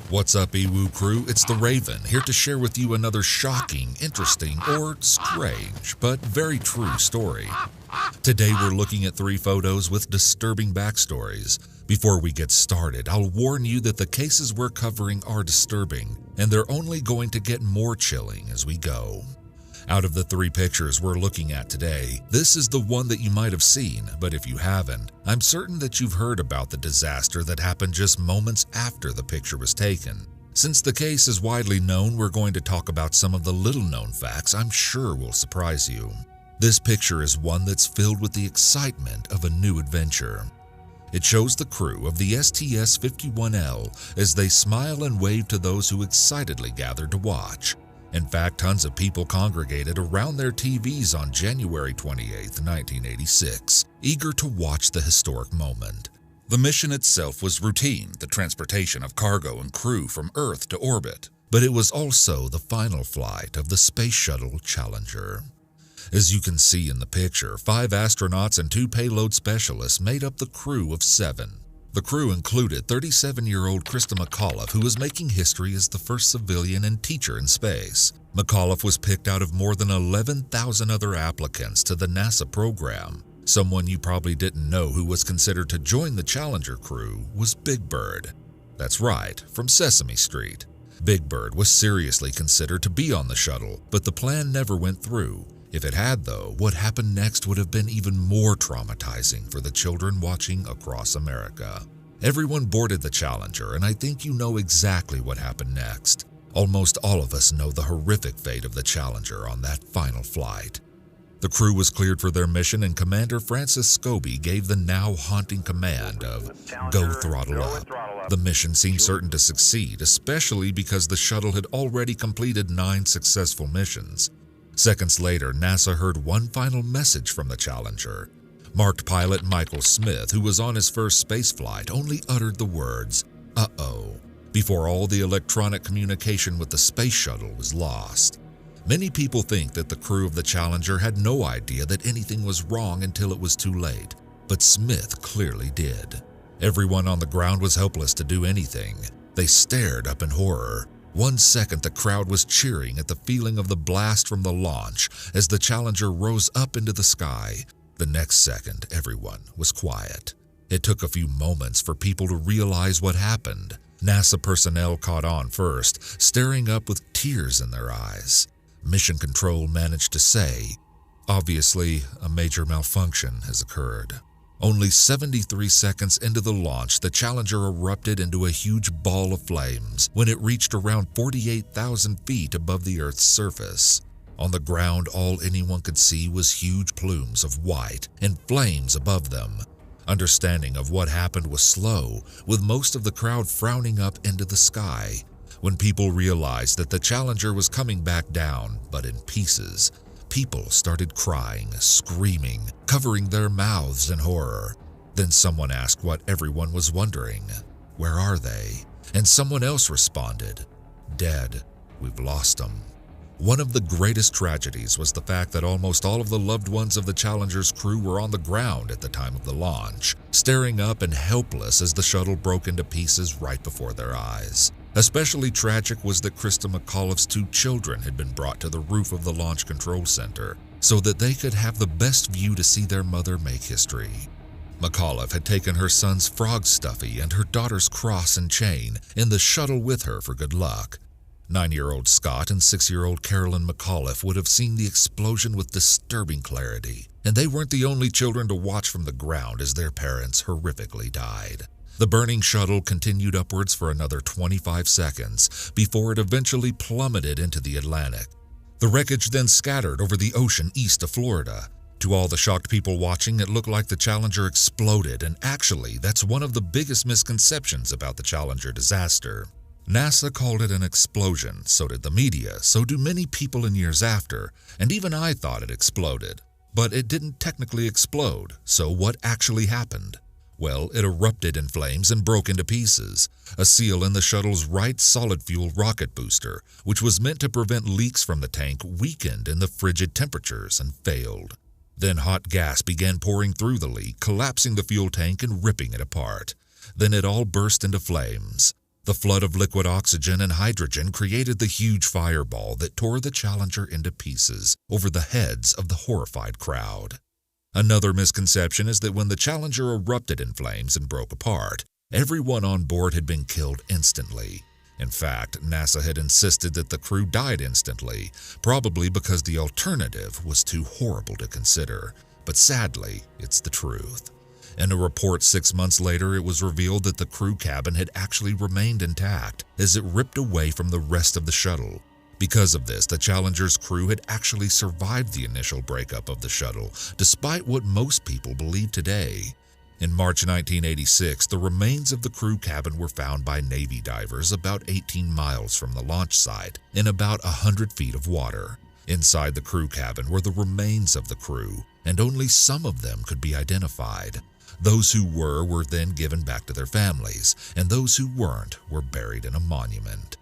What's up, EWU crew? It's the Raven, here to share with you another shocking, interesting, or strange, but very true story. Today we're looking at 3 photos with disturbing backstories. Before we get started, I'll warn you that the cases we're covering are disturbing, and they're only going to get more chilling as we go. Out of the 3 pictures we're looking at today, this is the one that you might have seen, but if you haven't, I'm certain that you've heard about the disaster that happened just moments after the picture was taken. Since the case is widely known, we're going to talk about some of the little-known facts I'm sure will surprise you. This picture is one that's filled with the excitement of a new adventure. It shows the crew of the STS-51L as they smile and wave to those who excitedly gathered to watch. In fact, tons of people congregated around their TVs on January 28, 1986, eager to watch the historic moment. The mission itself was routine, the transportation of cargo and crew from Earth to orbit, but it was also the final flight of the Space Shuttle Challenger. As you can see in the picture, 5 astronauts and 2 payload specialists made up the crew of 7. The crew included 37-year-old Krista McAuliffe, who was making history as the first civilian and teacher in space. McAuliffe was picked out of more than 11,000 other applicants to the NASA program. Someone you probably didn't know who was considered to join the Challenger crew was Big Bird. That's right, from Sesame Street. Big Bird was seriously considered to be on the shuttle, but the plan never went through. If it had, though, what happened next would have been even more traumatizing for the children watching across America. Everyone boarded the Challenger, and I think you know exactly what happened next. Almost all of us know the horrific fate of the Challenger on that final flight. The crew was cleared for their mission, and Commander Francis Scobie gave the now haunting command of "Go throttle up." The mission seemed certain to succeed, especially because the shuttle had already completed 9 successful missions. Seconds later, NASA heard one final message from the Challenger. Marked pilot Michael Smith, who was on his first space flight, only uttered the words, "Uh-oh," before all the electronic communication with the space shuttle was lost. Many people think that the crew of the Challenger had no idea that anything was wrong until it was too late, but Smith clearly did. Everyone on the ground was helpless to do anything. They stared up in horror. One second the crowd was cheering at the feeling of the blast from the launch as the Challenger rose up into the sky. The next second, everyone was quiet. It took a few moments for people to realize what happened. NASA personnel caught on first, staring up with tears in their eyes. Mission Control managed to say, "Obviously, a major malfunction has occurred." Only 73 seconds into the launch, the Challenger erupted into a huge ball of flames when it reached around 48,000 feet above the Earth's surface. On the ground, all anyone could see was huge plumes of white and flames above them. Understanding of what happened was slow, with most of the crowd frowning up into the sky. When people realized that the Challenger was coming back down, but in pieces, people started crying, screaming, covering their mouths in horror. Then someone asked what everyone was wondering. "Where are they?" And someone else responded, "Dead. We've lost them." One of the greatest tragedies was the fact that almost all of the loved ones of the Challenger's crew were on the ground at the time of the launch, staring up and helpless as the shuttle broke into pieces right before their eyes. Especially tragic was that Krista McAuliffe's 2 children had been brought to the roof of the Launch Control Center so that they could have the best view to see their mother make history. McAuliffe had taken her son's frog stuffy and her daughter's cross and chain in the shuttle with her for good luck. 9-year-old Scott and 6-year-old Carolyn McAuliffe would have seen the explosion with disturbing clarity, and they weren't the only children to watch from the ground as their parents horrifically died. The burning shuttle continued upwards for another 25 seconds before it eventually plummeted into the Atlantic. The wreckage then scattered over the ocean east of Florida. To all the shocked people watching, it looked like the Challenger exploded, and actually, that's one of the biggest misconceptions about the Challenger disaster. NASA called it an explosion, so did the media, so do many people in years after, and even I thought it exploded. But it didn't technically explode, so what actually happened? Well, it erupted in flames and broke into pieces. A seal in the shuttle's right solid-fuel rocket booster, which was meant to prevent leaks from the tank, weakened in the frigid temperatures and failed. Then hot gas began pouring through the leak, collapsing the fuel tank and ripping it apart. Then it all burst into flames. The flood of liquid oxygen and hydrogen created the huge fireball that tore the Challenger into pieces over the heads of the horrified crowd. Another misconception is that when the Challenger erupted in flames and broke apart, everyone on board had been killed instantly. In fact, NASA had insisted that the crew died instantly, probably because the alternative was too horrible to consider. But sadly, it's the truth. In a report 6 months later, it was revealed that the crew cabin had actually remained intact as it ripped away from the rest of the shuttle. Because of this, the Challenger's crew had actually survived the initial breakup of the shuttle, despite what most people believe today. In March 1986, the remains of the crew cabin were found by Navy divers about 18 miles from the launch site in about 100 feet of water. Inside the crew cabin were the remains of the crew, and only some of them could be identified. Those who were then given back to their families, and those who weren't were buried in a monument.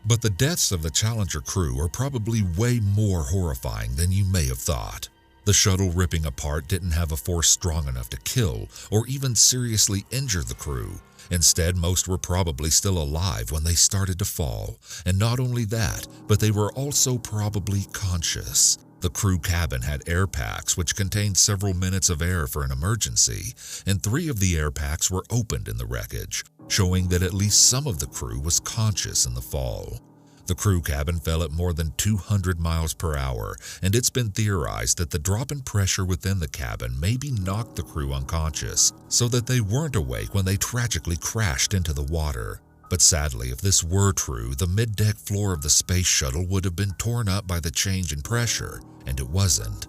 But the deaths of the Challenger crew are probably way more horrifying than you may have thought. The shuttle ripping apart didn't have a force strong enough to kill or even seriously injure the crew. Instead, most were probably still alive when they started to fall. And not only that, but they were also probably conscious. The crew cabin had air packs which contained several minutes of air for an emergency, and 3 of the air packs were opened in the wreckage, showing that at least some of the crew was conscious in the fall. The crew cabin fell at more than 200 miles per hour, and it's been theorized that the drop in pressure within the cabin maybe knocked the crew unconscious, so that they weren't awake when they tragically crashed into the water. But sadly, if this were true, the mid-deck floor of the space shuttle would have been torn up by the change in pressure, and it wasn't.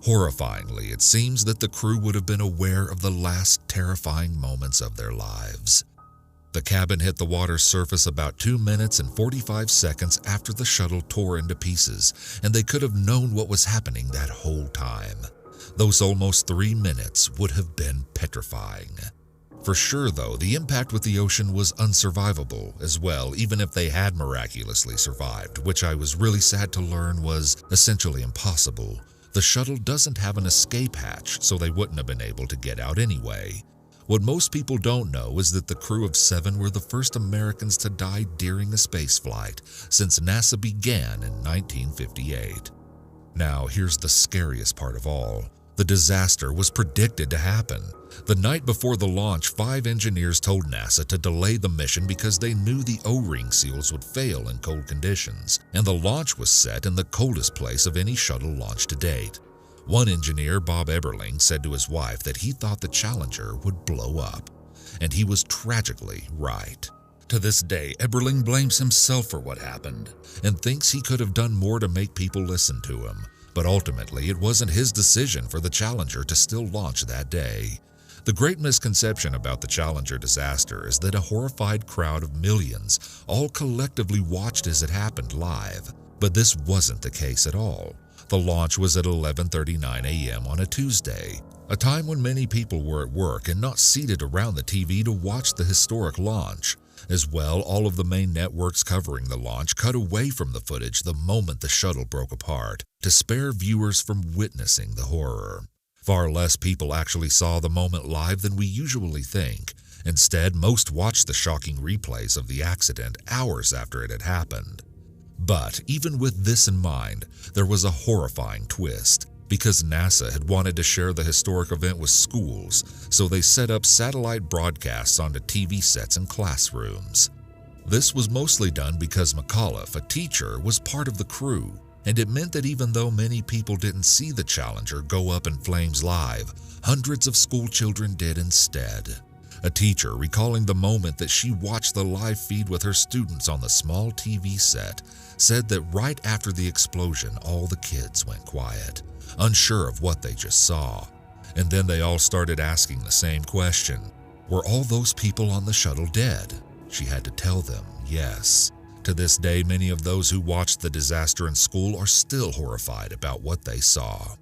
Horrifyingly, it seems that the crew would have been aware of the last terrifying moments of their lives. The cabin hit the water's surface about 2 minutes and 45 seconds after the shuttle tore into pieces, and they could have known what was happening that whole time. Those almost 3 minutes would have been petrifying. For sure, though, the impact with the ocean was unsurvivable as well, even if they had miraculously survived, which I was really sad to learn was essentially impossible. The shuttle doesn't have an escape hatch, so they wouldn't have been able to get out anyway. What most people don't know is that the crew of 7 were the first Americans to die during a spaceflight since NASA began in 1958. Now, here's the scariest part of all. The disaster was predicted to happen. The night before the launch, 5 engineers told NASA to delay the mission because they knew the O-ring seals would fail in cold conditions, and the launch was set in the coldest place of any shuttle launch to date. One engineer, Bob Eberling, said to his wife that he thought the Challenger would blow up, and he was tragically right. To this day, Eberling blames himself for what happened and thinks he could have done more to make people listen to him, but ultimately it wasn't his decision for the Challenger to still launch that day. The great misconception about the Challenger disaster is that a horrified crowd of millions all collectively watched as it happened live, but this wasn't the case at all. The launch was at 11:39 a.m. on a Tuesday, a time when many people were at work and not seated around the TV to watch the historic launch. As well, all of the main networks covering the launch cut away from the footage the moment the shuttle broke apart to spare viewers from witnessing the horror. Far less people actually saw the moment live than we usually think. Instead, most watched the shocking replays of the accident hours after it had happened. But even with this in mind, there was a horrifying twist. Because NASA had wanted to share the historic event with schools, so they set up satellite broadcasts onto TV sets in classrooms. This was mostly done because McAuliffe, a teacher, was part of the crew, and it meant that even though many people didn't see the Challenger go up in flames live, hundreds of school children did instead. A teacher, recalling the moment that she watched the live feed with her students on the small TV set, said that right after the explosion, all the kids went quiet, unsure of what they just saw. And then they all started asking the same question. Were all those people on the shuttle dead? She had to tell them yes. To this day, many of those who watched the disaster in school are still horrified about what they saw.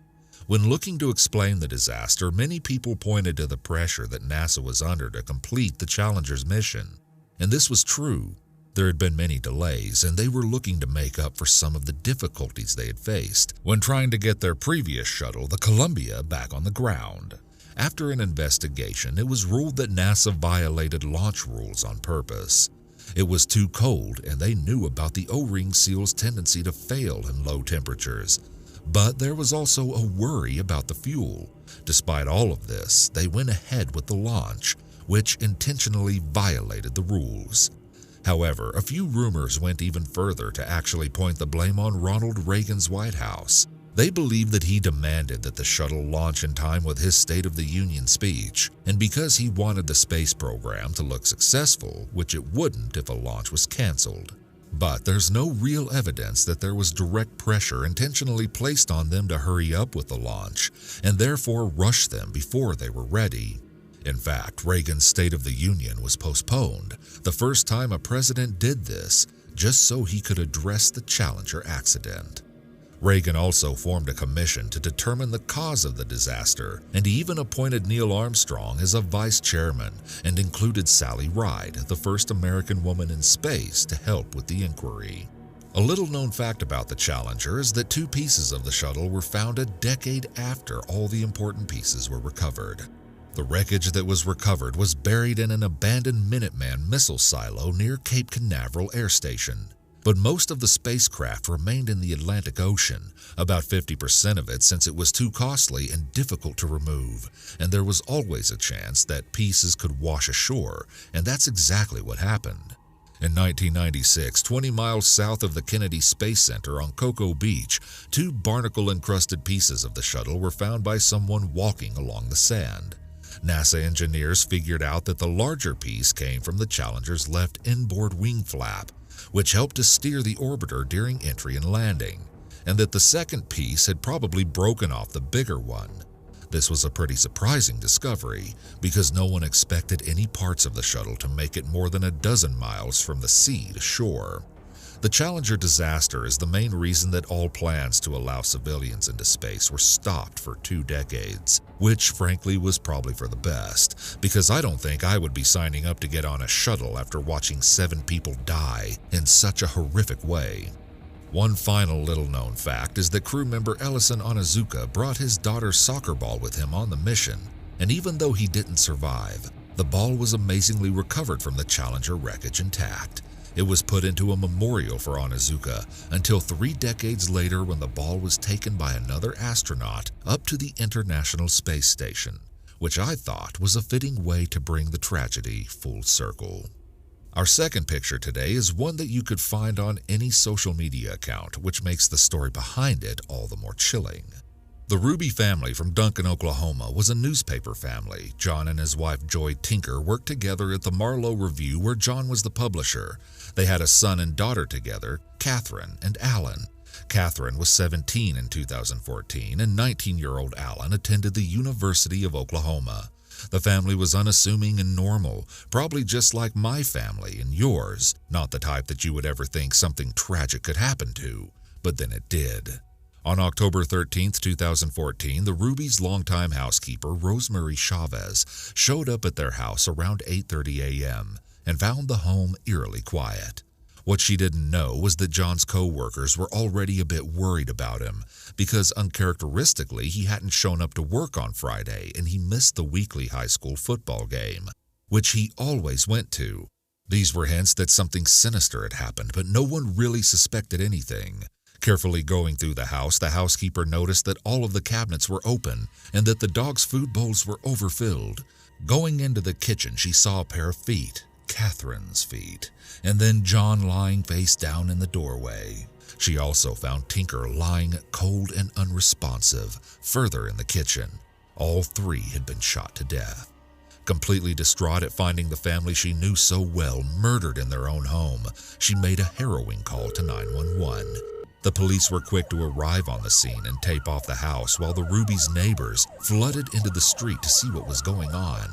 When looking to explain the disaster, many people pointed to the pressure that NASA was under to complete the Challenger's mission. And this was true. There had been many delays, and they were looking to make up for some of the difficulties they had faced when trying to get their previous shuttle, the Columbia, back on the ground. After an investigation, it was ruled that NASA violated launch rules on purpose. It was too cold, and they knew about the O-ring seal's tendency to fail in low temperatures. But there was also a worry about the fuel. Despite all of this, they went ahead with the launch, which intentionally violated the rules. However, a few rumors went even further to actually point the blame on Ronald Reagan's White House. They believed that he demanded that the shuttle launch in time with his State of the Union speech, and because he wanted the space program to look successful, which it wouldn't if a launch was canceled. But there's no real evidence that there was direct pressure intentionally placed on them to hurry up with the launch, and therefore rush them before they were ready. In fact, Reagan's State of the Union was postponed, the first time a president did this, just so he could address the Challenger accident. Reagan also formed a commission to determine the cause of the disaster, and he even appointed Neil Armstrong as a vice chairman and included Sally Ride, the first American woman in space, to help with the inquiry. A little-known fact about the Challenger is that 2 pieces of the shuttle were found a decade after all the important pieces were recovered. The wreckage that was recovered was buried in an abandoned Minuteman missile silo near Cape Canaveral Air Station. But most of the spacecraft remained in the Atlantic Ocean, about 50% of it since it was too costly and difficult to remove, and there was always a chance that pieces could wash ashore, and that's exactly what happened. In 1996, 20 miles south of the Kennedy Space Center on Cocoa Beach, 2 barnacle-encrusted pieces of the shuttle were found by someone walking along the sand. NASA engineers figured out that the larger piece came from the Challenger's left inboard wing flap, which helped to steer the orbiter during entry and landing, and that the second piece had probably broken off the bigger one. This was a pretty surprising discovery because no one expected any parts of the shuttle to make it more than a dozen miles from the sea to shore. The Challenger disaster is the main reason that all plans to allow civilians into space were stopped for 2 decades, which frankly was probably for the best, because I don't think I would be signing up to get on a shuttle after watching 7 people die in such a horrific way. One final little-known fact is that crew member Ellison Onizuka brought his daughter's soccer ball with him on the mission, and even though he didn't survive, the ball was amazingly recovered from the Challenger wreckage intact. It was put into a memorial for Onizuka until 3 decades later when the ball was taken by another astronaut up to the International Space Station, which I thought was a fitting way to bring the tragedy full circle. Our second picture today is one that you could find on any social media account, which makes the story behind it all the more chilling. The Ruby family from Duncan, Oklahoma was a newspaper family. John and his wife Joy Tinker worked together at the Marlowe Review where John was the publisher. They had a son and daughter together, Catherine and Alan. Catherine was 17 in 2014 and 19-year-old Alan attended the University of Oklahoma. The family was unassuming and normal, probably just like my family and yours, not the type that you would ever think something tragic could happen to, but then it did. On October 13, 2014, the Ruby's longtime housekeeper, Rosemary Chavez, showed up at their house around 8:30 a.m. and found the home eerily quiet. What she didn't know was that John's co-workers were already a bit worried about him because uncharacteristically he hadn't shown up to work on Friday and he missed the weekly high school football game, which he always went to. These were hints that something sinister had happened, but no one really suspected anything. Carefully going through the house, the housekeeper noticed that all of the cabinets were open and that the dog's food bowls were overfilled. Going into the kitchen, she saw a pair of feet, Catherine's feet, and then John lying face down in the doorway. She also found Tinker lying cold and unresponsive further in the kitchen. All 3 had been shot to death. Completely distraught at finding the family she knew so well murdered in their own home, she made a harrowing call to 911. The police were quick to arrive on the scene and tape off the house while the Ruby's neighbors flooded into the street to see what was going on.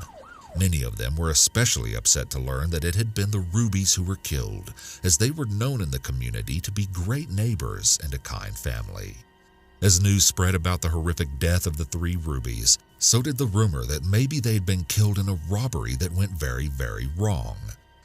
Many of them were especially upset to learn that it had been the Rubys who were killed, as they were known in the community to be great neighbors and a kind family. As news spread about the horrific death of the 3 Rubys, so did the rumor that maybe they'd been killed in a robbery that went very, very wrong.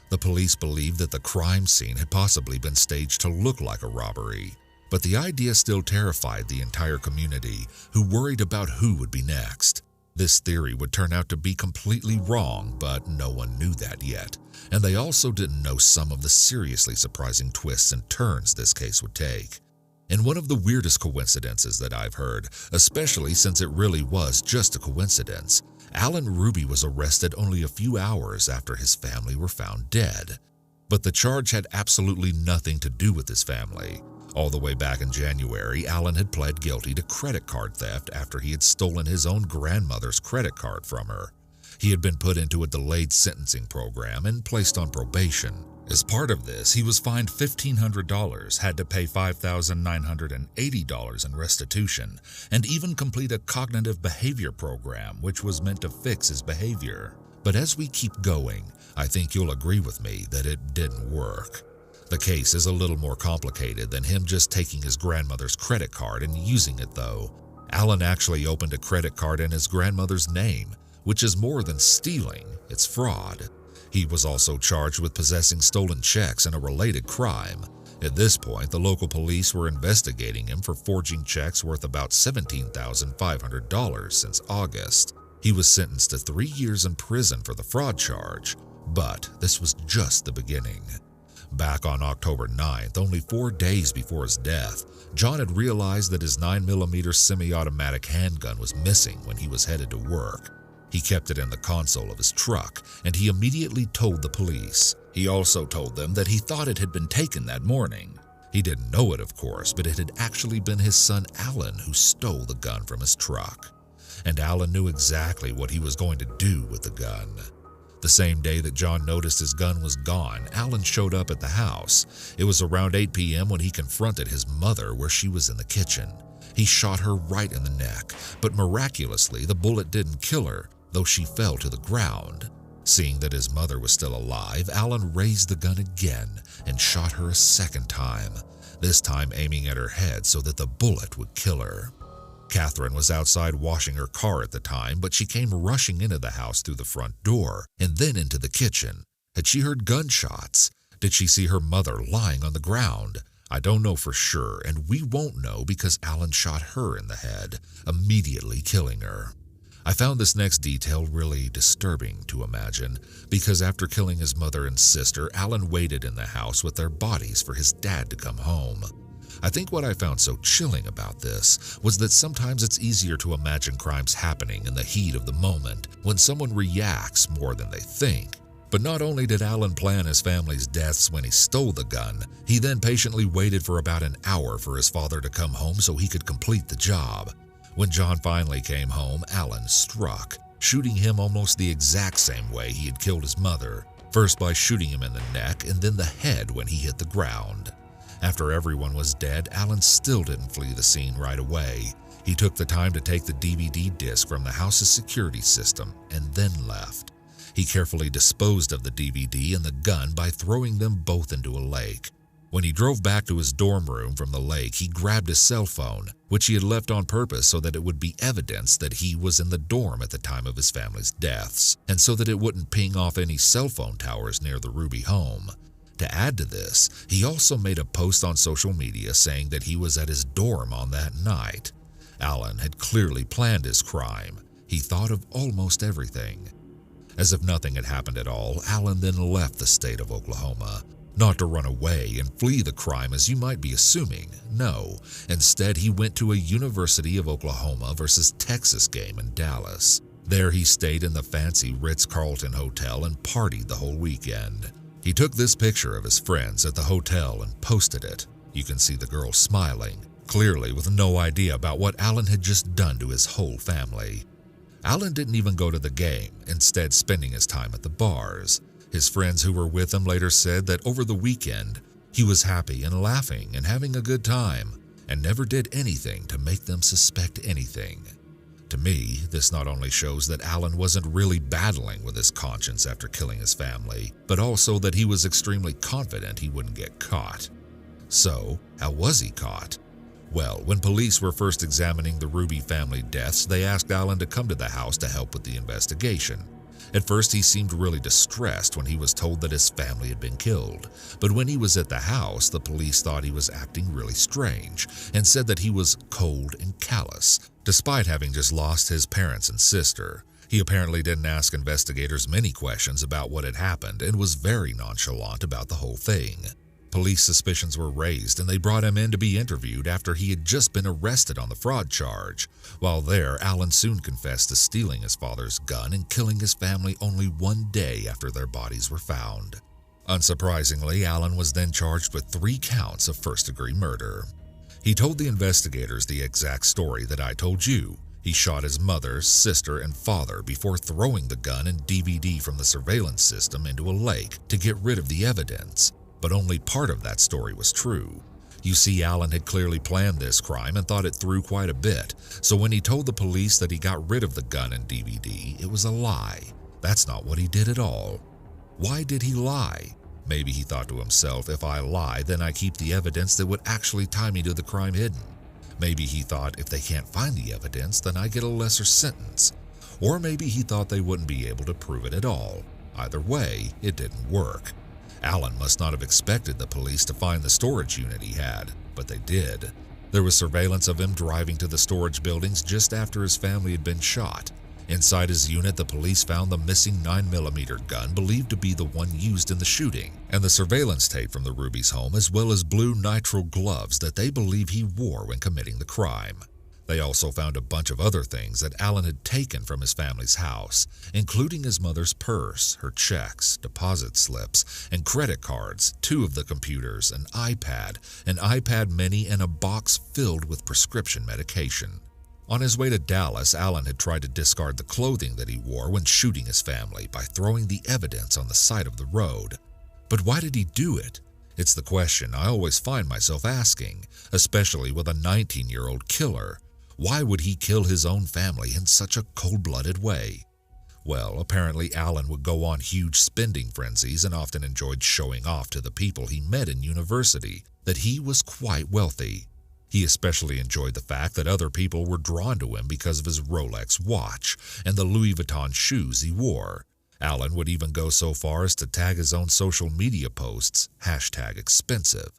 The police believed that the crime scene had possibly been staged to look like a robbery. But the idea still terrified the entire community, who worried about who would be next. This theory would turn out to be completely wrong, but no one knew that yet, and they also didn't know some of the seriously surprising twists and turns this case would take. In one of the weirdest coincidences that I've heard, especially since it really was just a coincidence, Alan Ruby was arrested only a few hours after his family were found dead. But the charge had absolutely nothing to do with his family. All the way back in January, Alan had pled guilty to credit card theft after he had stolen his own grandmother's credit card from her. He had been put into a delayed sentencing program and placed on probation. As part of this, he was fined $1,500, had to pay $5,980 in restitution, and even complete a cognitive behavior program which was meant to fix his behavior. But as we keep going, I think you'll agree with me that it didn't work. The case is a little more complicated than him just taking his grandmother's credit card and using it though. Alan actually opened a credit card in his grandmother's name, which is more than stealing, it's fraud. He was also charged with possessing stolen checks in a related crime. At this point, the local police were investigating him for forging checks worth about $17,500 since August. He was sentenced to 3 years in prison for the fraud charge, but this was just the beginning. Back on October 9th, only 4 days before his death, John had realized that his 9mm semi-automatic handgun was missing when he was headed to work. He kept it in the console of his truck, and he immediately told the police. He also told them that he thought it had been taken that morning. He didn't know it, of course, but it had actually been his son Alan who stole the gun from his truck. And Alan knew exactly what he was going to do with the gun. The same day that John noticed his gun was gone, Alan showed up at the house. It was around 8 p.m. when he confronted his mother where she was in the kitchen. He shot her right in the neck, but miraculously the bullet didn't kill her, though she fell to the ground. Seeing that his mother was still alive, Alan raised the gun again and shot her a second time, this time aiming at her head so that the bullet would kill her. Catherine was outside washing her car at the time, but she came rushing into the house through the front door and then into the kitchen. Had she heard gunshots? Did she see her mother lying on the ground? I don't know for sure, and we won't know because Alan shot her in the head, immediately killing her. I found this next detail really disturbing to imagine, because after killing his mother and sister, Alan waited in the house with their bodies for his dad to come home. I think what I found so chilling about this was that sometimes it's easier to imagine crimes happening in the heat of the moment, when someone reacts more than they think. But not only did Alan plan his family's deaths when he stole the gun, he then patiently waited for about an hour for his father to come home so he could complete the job. When John finally came home, Alan struck, shooting him almost the exact same way he had killed his mother, first by shooting him in the neck and then the head when he hit the ground. After everyone was dead, Alan still didn't flee the scene right away. He took the time to take the DVD disc from the house's security system and then left. He carefully disposed of the DVD and the gun by throwing them both into a lake. When he drove back to his dorm room from the lake, he grabbed his cell phone, which he had left on purpose so that it would be evidence that he was in the dorm at the time of his family's deaths, and so that it wouldn't ping off any cell phone towers near the Ruby home. To add to this, he also made a post on social media saying that he was at his dorm on that night. Alan had clearly planned his crime. He thought of almost everything. As if nothing had happened at all, Alan then left the state of Oklahoma. Not to run away and flee the crime as you might be assuming, no. Instead, he went to a University of Oklahoma versus Texas game in Dallas. There he stayed in the fancy Ritz-Carlton hotel and partied the whole weekend. He took this picture of his friends at the hotel and posted it. You can see the girl smiling, clearly with no idea about what Alan had just done to his whole family. Alan didn't even go to the game, instead spending his time at the bars. His friends who were with him later said that over the weekend, he was happy and laughing and having a good time, and never did anything to make them suspect anything. To me, this not only shows that Alan wasn't really battling with his conscience after killing his family, but also that he was extremely confident he wouldn't get caught. So, how was he caught? Well, when police were first examining the Ruby family deaths, they asked Alan to come to the house to help with the investigation. At first, he seemed really distressed when he was told that his family had been killed, but when he was at the house, the police thought he was acting really strange and said that he was cold and callous, despite having just lost his parents and sister. He apparently didn't ask investigators many questions about what had happened and was very nonchalant about the whole thing. Police suspicions were raised and they brought him in to be interviewed after he had just been arrested on the fraud charge. While there, Alan soon confessed to stealing his father's gun and killing his family only one day after their bodies were found. Unsurprisingly, Alan was then charged with 3 counts of first-degree murder. He told the investigators the exact story that I told you. He shot his mother, sister, and father before throwing the gun and DVD from the surveillance system into a lake to get rid of the evidence. But only part of that story was true. You see, Alan had clearly planned this crime and thought it through quite a bit, so when he told the police that he got rid of the gun and DVD, it was a lie. That's not what he did at all. Why did he lie? Maybe he thought to himself, if I lie, then I keep the evidence that would actually tie me to the crime hidden. Maybe he thought if they can't find the evidence, then I get a lesser sentence. Or maybe he thought they wouldn't be able to prove it at all. Either way, it didn't work. Alan must not have expected the police to find the storage unit he had, but they did. There was surveillance of him driving to the storage buildings just after his family had been shot. Inside his unit, the police found the missing 9mm gun believed to be the one used in the shooting, and the surveillance tape from the Ruby's home, as well as blue nitrile gloves that they believe he wore when committing the crime. They also found a bunch of other things that Alan had taken from his family's house, including his mother's purse, her checks, deposit slips, and credit cards, 2 of the computers, an iPad Mini, and a box filled with prescription medication. On his way to Dallas, Alan had tried to discard the clothing that he wore when shooting his family by throwing the evidence on the side of the road. But why did he do it? It's the question I always find myself asking, especially with a 19-year-old killer. Why would he kill his own family in such a cold-blooded way? Well, apparently Alan would go on huge spending frenzies and often enjoyed showing off to the people he met in university that he was quite wealthy. He especially enjoyed the fact that other people were drawn to him because of his Rolex watch and the Louis Vuitton shoes he wore. Alan would even go so far as to tag his own social media posts, #expensive.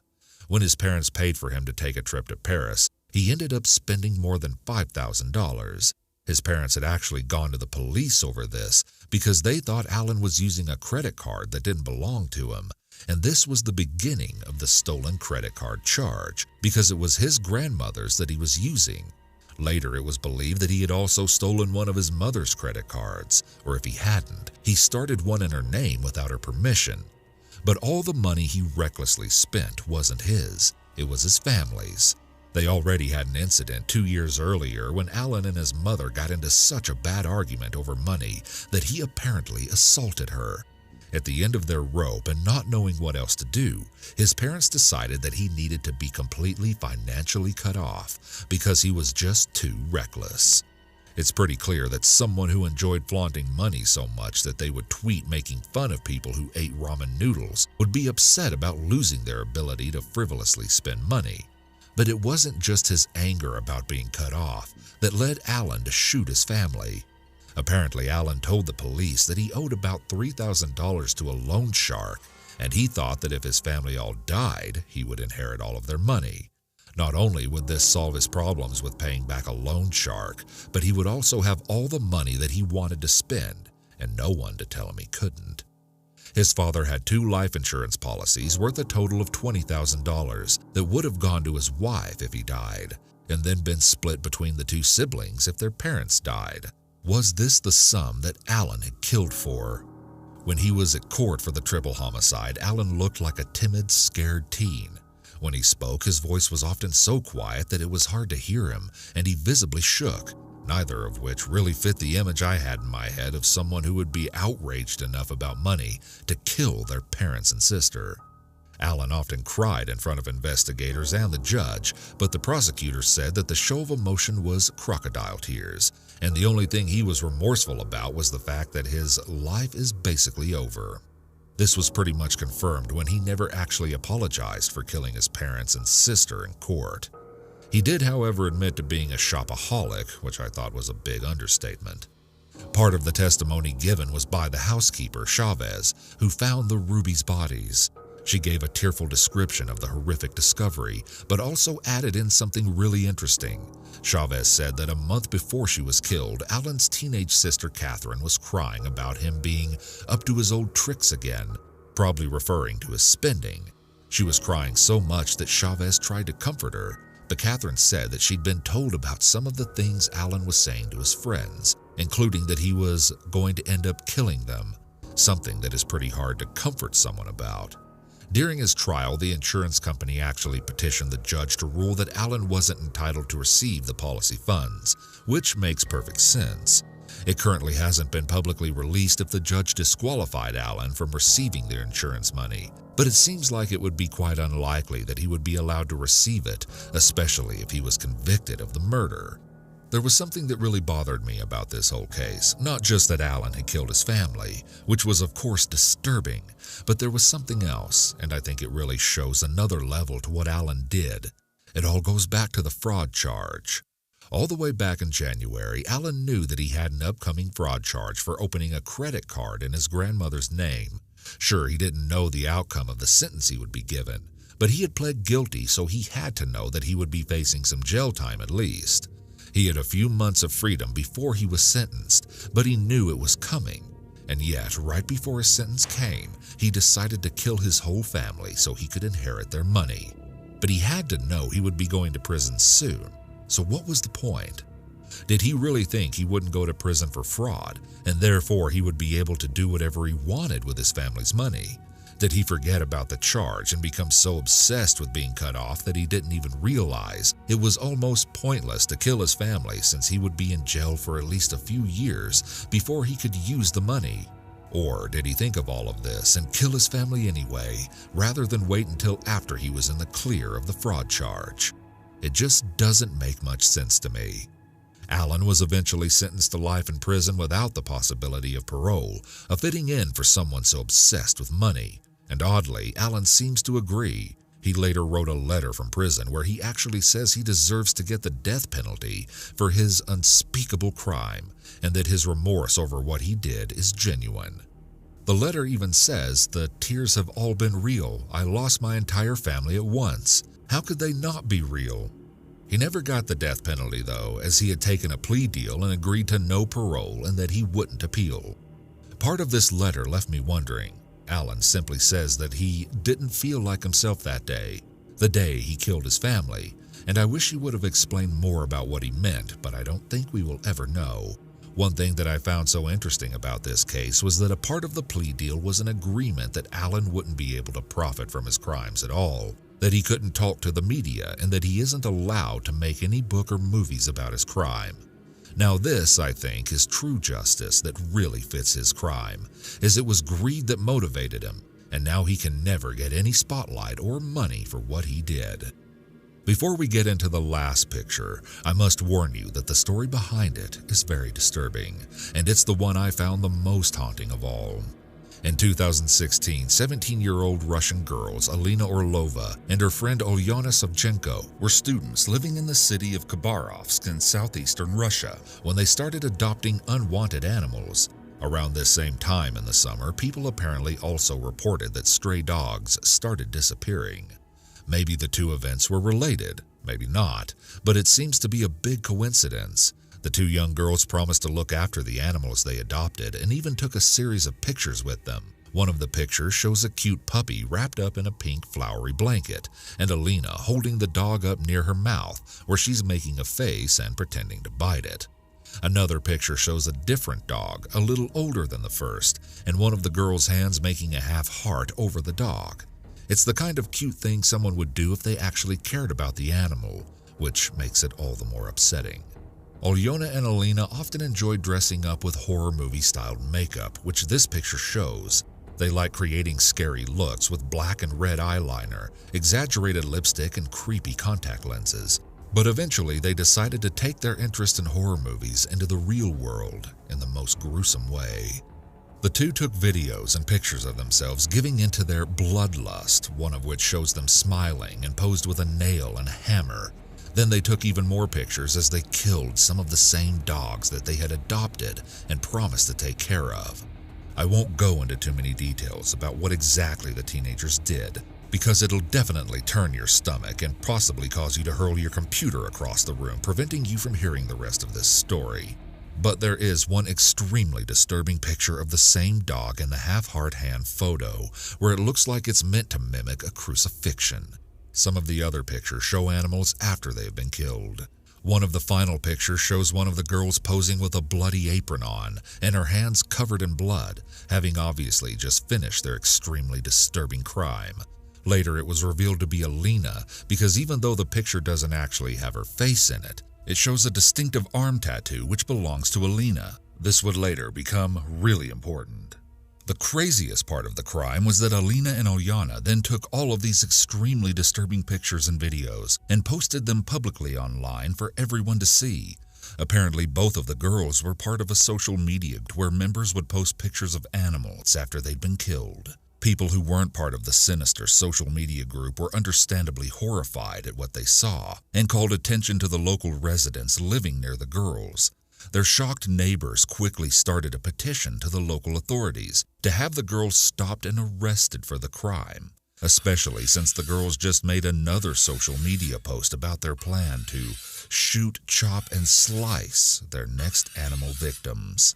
When his parents paid for him to take a trip to Paris, he ended up spending more than $5,000. His parents had actually gone to the police over this because they thought Alan was using a credit card that didn't belong to him, and this was the beginning of the stolen credit card charge because it was his grandmother's that he was using. Later, it was believed that he had also stolen one of his mother's credit cards, or if he hadn't, he started one in her name without her permission. But all the money he recklessly spent wasn't his, it was his family's. They already had an incident 2 years earlier when Alan and his mother got into such a bad argument over money that he apparently assaulted her. At the end of their rope and not knowing what else to do, his parents decided that he needed to be completely financially cut off because he was just too reckless. It's pretty clear that someone who enjoyed flaunting money so much that they would tweet making fun of people who ate ramen noodles would be upset about losing their ability to frivolously spend money. But it wasn't just his anger about being cut off that led Alan to shoot his family. Apparently, Alan told the police that he owed about $3,000 to a loan shark, and he thought that if his family all died, he would inherit all of their money. Not only would this solve his problems with paying back a loan shark, but he would also have all the money that he wanted to spend, and no one to tell him he couldn't. His father had 2 life insurance policies worth a total of $20,000 that would have gone to his wife if he died, and then been split between the 2 siblings if their parents died. Was this the sum that Alan had killed for? When he was at court for the triple homicide, Alan looked like a timid, scared teen. When he spoke, his voice was often so quiet that it was hard to hear him, and he visibly shook, neither of which really fit the image I had in my head of someone who would be outraged enough about money to kill their parents and sister. Alan often cried in front of investigators and the judge, but the prosecutor said that the show of emotion was crocodile tears, and the only thing he was remorseful about was the fact that his life is basically over. This was pretty much confirmed when he never actually apologized for killing his parents and sister in court. He did, however, admit to being a shopaholic, which I thought was a big understatement. Part of the testimony given was by the housekeeper, Chavez, who found the Ruby's bodies. She gave a tearful description of the horrific discovery, but also added in something really interesting. Chavez said that a month before she was killed, Alan's teenage sister Catherine was crying about him being up to his old tricks again, probably referring to his spending. She was crying so much that Chavez tried to comfort her, but Catherine said that she'd been told about some of the things Alan was saying to his friends, including that he was going to end up killing them, something that is pretty hard to comfort someone about. During his trial, the insurance company actually petitioned the judge to rule that Alan wasn't entitled to receive the policy funds, which makes perfect sense. It currently hasn't been publicly released if the judge disqualified Alan from receiving the insurance money, but it seems like it would be quite unlikely that he would be allowed to receive it, especially if he was convicted of the murder. There was something that really bothered me about this whole case, not just that Alan had killed his family, which was of course disturbing, but there was something else, and I think it really shows another level to what Alan did. It all goes back to the fraud charge. All the way back in January, Alan knew that he had an upcoming fraud charge for opening a credit card in his grandmother's name. Sure, he didn't know the outcome of the sentence he would be given, but he had pled guilty, so he had to know that he would be facing some jail time at least. He had a few months of freedom before he was sentenced, but he knew it was coming. And yet, right before his sentence came, he decided to kill his whole family so he could inherit their money. But he had to know he would be going to prison soon, so what was the point? Did he really think he wouldn't go to prison for fraud, and therefore he would be able to do whatever he wanted with his family's money? Did he forget about the charge and become so obsessed with being cut off that he didn't even realize it was almost pointless to kill his family since he would be in jail for at least a few years before he could use the money? Or did he think of all of this and kill his family anyway, rather than wait until after he was in the clear of the fraud charge? It just doesn't make much sense to me. Alan was eventually sentenced to life in prison without the possibility of parole, a fitting in for someone so obsessed with money. And oddly, Alan seems to agree. He later wrote a letter from prison where he actually says he deserves to get the death penalty for his unspeakable crime, and that his remorse over what he did is genuine. The letter even says, "The tears have all been real. I lost my entire family at once. How could they not be real?" He never got the death penalty though, as he had taken a plea deal and agreed to no parole and that he wouldn't appeal. Part of this letter left me wondering. Alan simply says that he didn't feel like himself that day, the day he killed his family, and I wish he would have explained more about what he meant, but I don't think we will ever know. One thing that I found so interesting about this case was that a part of the plea deal was an agreement that Alan wouldn't be able to profit from his crimes at all, that he couldn't talk to the media, and that he isn't allowed to make any book or movies about his crime. Now this, I think, is true justice that really fits his crime, as it was greed that motivated him, and now he can never get any spotlight or money for what he did. Before we get into the last picture, I must warn you that the story behind it is very disturbing, and it's the one I found the most haunting of all. In 2016, 17-year-old Russian girls Alina Orlova and her friend Olyana Savchenko were students living in the city of Khabarovsk in southeastern Russia when they started adopting unwanted animals. Around this same time in the summer, people apparently also reported that stray dogs started disappearing. Maybe the two events were related, maybe not, but it seems to be a big coincidence. The two young girls promised to look after the animals they adopted and even took a series of pictures with them. One of the pictures shows a cute puppy wrapped up in a pink flowery blanket, and Alina holding the dog up near her mouth where she's making a face and pretending to bite it. Another picture shows a different dog, a little older than the first, and one of the girls' hands making a half heart over the dog. It's the kind of cute thing someone would do if they actually cared about the animal, which makes it all the more upsetting. Olyana and Alina often enjoyed dressing up with horror movie-styled makeup, which this picture shows. They like creating scary looks with black and red eyeliner, exaggerated lipstick, and creepy contact lenses. But eventually they decided to take their interest in horror movies into the real world in the most gruesome way. The two took videos and pictures of themselves giving into their bloodlust, one of which shows them smiling and posed with a nail and a hammer. Then they took even more pictures as they killed some of the same dogs that they had adopted and promised to take care of. I won't go into too many details about what exactly the teenagers did, because it'll definitely turn your stomach and possibly cause you to hurl your computer across the room, preventing you from hearing the rest of this story. But there is one extremely disturbing picture of the same dog in the half-heart hand photo, where it looks like it's meant to mimic a crucifixion. Some of the other pictures show animals after they've been killed. One of the final pictures shows one of the girls posing with a bloody apron on and her hands covered in blood, having obviously just finished their extremely disturbing crime. Later, it was revealed to be Alina because even though the picture doesn't actually have her face in it, it shows a distinctive arm tattoo which belongs to Alina. This would later become really important. The craziest part of the crime was that Alina and Olyana then took all of these extremely disturbing pictures and videos and posted them publicly online for everyone to see. Apparently, both of the girls were part of a social media where members would post pictures of animals after they'd been killed. People who weren't part of the sinister social media group were understandably horrified at what they saw and called attention to the local residents living near the girls. Their shocked neighbors quickly started a petition to the local authorities to have the girls stopped and arrested for the crime, especially since the girls just made another social media post about their plan to shoot, chop, and slice their next animal victims.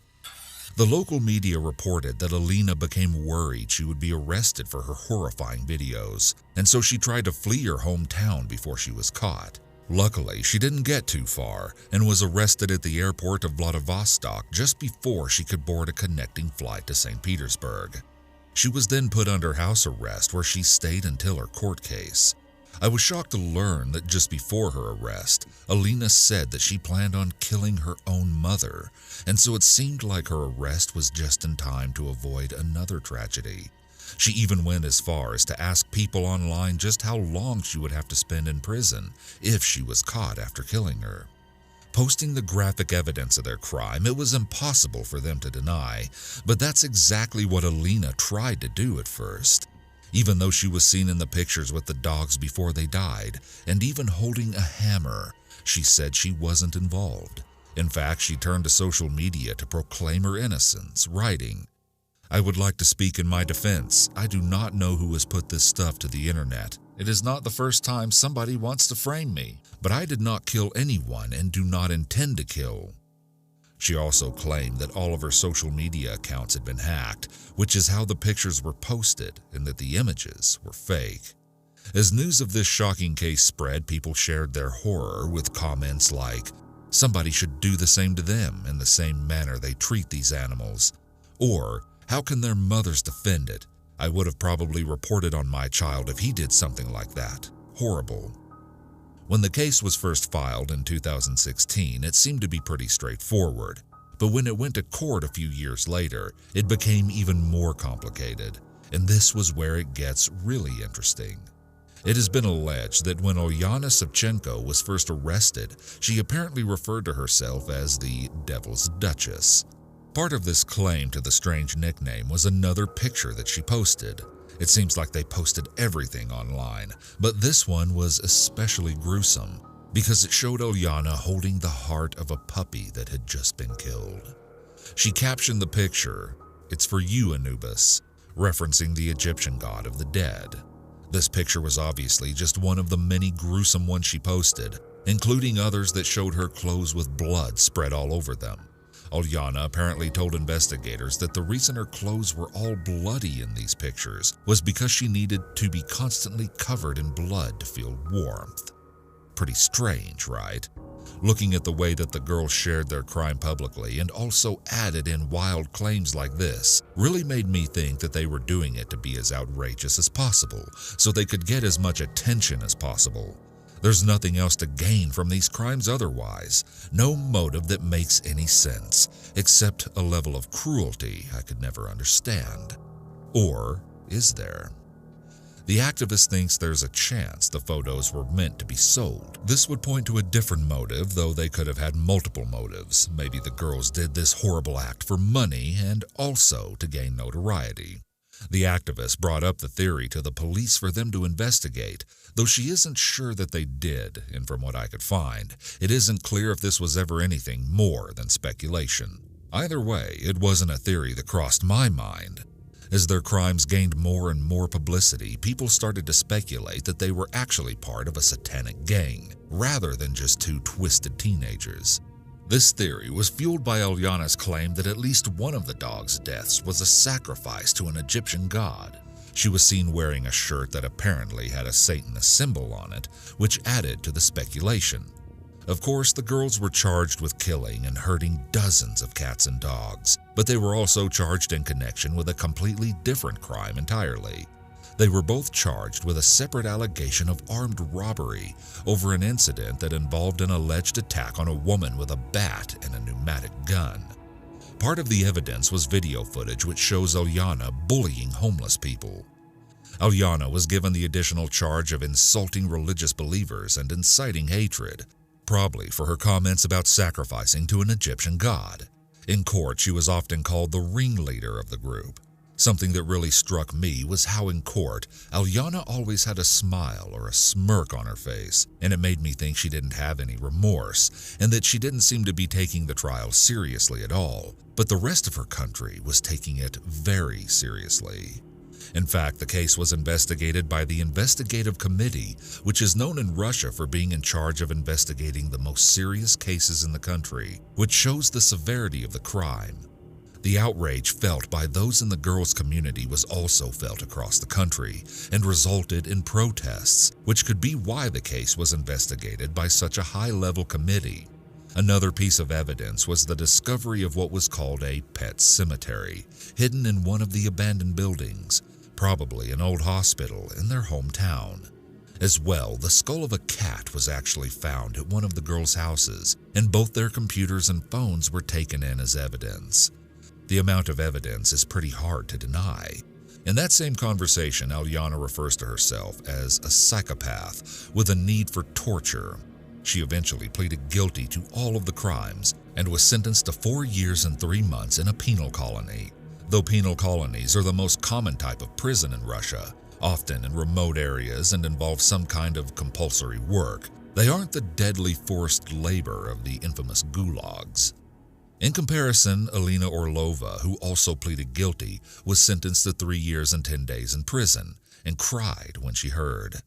The local media reported that Alina became worried she would be arrested for her horrifying videos, and so she tried to flee her hometown before she was caught. Luckily, she didn't get too far and was arrested at the airport of Vladivostok just before she could board a connecting flight to St. Petersburg. She was then put under house arrest where she stayed until her court case. I was shocked to learn that just before her arrest, Alina said that she planned on killing her own mother, and so it seemed like her arrest was just in time to avoid another tragedy. She even went as far as to ask people online just how long she would have to spend in prison if she was caught after killing her. Posting the graphic evidence of their crime, it was impossible for them to deny, but that's exactly what Alina tried to do at first. Even though she was seen in the pictures with the dogs before they died, and even holding a hammer, she said she wasn't involved. In fact, she turned to social media to proclaim her innocence, writing, "I would like to speak in my defense. I do not know who has put this stuff to the internet. It is not the first time somebody wants to frame me, but I did not kill anyone and do not intend to kill." She also claimed that all of her social media accounts had been hacked, which is how the pictures were posted, and that the images were fake. As news of this shocking case spread, people shared their horror with comments like, "Somebody should do the same to them in the same manner they treat these animals," or, "How can their mothers defend it? I would have probably reported on my child if he did something like that. Horrible." When the case was first filed in 2016, it seemed to be pretty straightforward, but when it went to court a few years later, it became even more complicated, and this was where it gets really interesting. It has been alleged that when Olyana Savchenko was first arrested, she apparently referred to herself as the Devil's Duchess. Part of this claim to the strange nickname was another picture that she posted. It seems like they posted everything online, but this one was especially gruesome because it showed Olyana holding the heart of a puppy that had just been killed. She captioned the picture, "It's for you, Anubis," referencing the Egyptian god of the dead. This picture was obviously just one of the many gruesome ones she posted, including others that showed her clothes with blood spread all over them. Olyana apparently told investigators that the reason her clothes were all bloody in these pictures was because she needed to be constantly covered in blood to feel warmth. Pretty strange, right? Looking at the way that the girls shared their crime publicly and also added in wild claims like this really made me think that they were doing it to be as outrageous as possible so they could get as much attention as possible. There's nothing else to gain from these crimes otherwise, no motive that makes any sense, except a level of cruelty I could never understand. Or is there? The activist thinks there's a chance the photos were meant to be sold. This would point to a different motive, though they could have had multiple motives. Maybe the girls did this horrible act for money and also to gain notoriety. The activist brought up the theory to the police for them to investigate, though she isn't sure that they did, and from what I could find, it isn't clear if this was ever anything more than speculation. Either way, it wasn't a theory that crossed my mind. As their crimes gained more and more publicity, people started to speculate that they were actually part of a satanic gang, rather than just two twisted teenagers. This theory was fueled by Alyana's claim that at least one of the dog's deaths was a sacrifice to an Egyptian god. She was seen wearing a shirt that apparently had a Satanist symbol on it, which added to the speculation. Of course, the girls were charged with killing and hurting dozens of cats and dogs, but they were also charged in connection with a completely different crime entirely. They were both charged with a separate allegation of armed robbery over an incident that involved an alleged attack on a woman with a bat and a pneumatic gun. Part of the evidence was video footage which shows Alyana bullying homeless people. Alyana was given the additional charge of insulting religious believers and inciting hatred, probably for her comments about sacrificing to an Egyptian god. In court, she was often called the ringleader of the group. Something that really struck me was how in court, Alyana always had a smile or a smirk on her face, and it made me think she didn't have any remorse, and that she didn't seem to be taking the trial seriously at all, but the rest of her country was taking it very seriously. In fact, the case was investigated by the Investigative Committee, which is known in Russia for being in charge of investigating the most serious cases in the country, which shows the severity of the crime. The outrage felt by those in the girls' community was also felt across the country and resulted in protests, which could be why the case was investigated by such a high-level committee. Another piece of evidence was the discovery of what was called a pet cemetery, hidden in one of the abandoned buildings, probably an old hospital in their hometown. As well, the skull of a cat was actually found at one of the girls' houses, and both their computers and phones were taken in as evidence. The amount of evidence is pretty hard to deny. In that same conversation, Alyana refers to herself as a psychopath with a need for torture. She eventually pleaded guilty to all of the crimes and was sentenced to 4 years and 3 months in a penal colony. Though penal colonies are the most common type of prison in Russia, often in remote areas and involve some kind of compulsory work, they aren't the deadly forced labor of the infamous gulags. In comparison, Alina Orlova, who also pleaded guilty, was sentenced to 3 years and 10 days in prison and cried when she heard.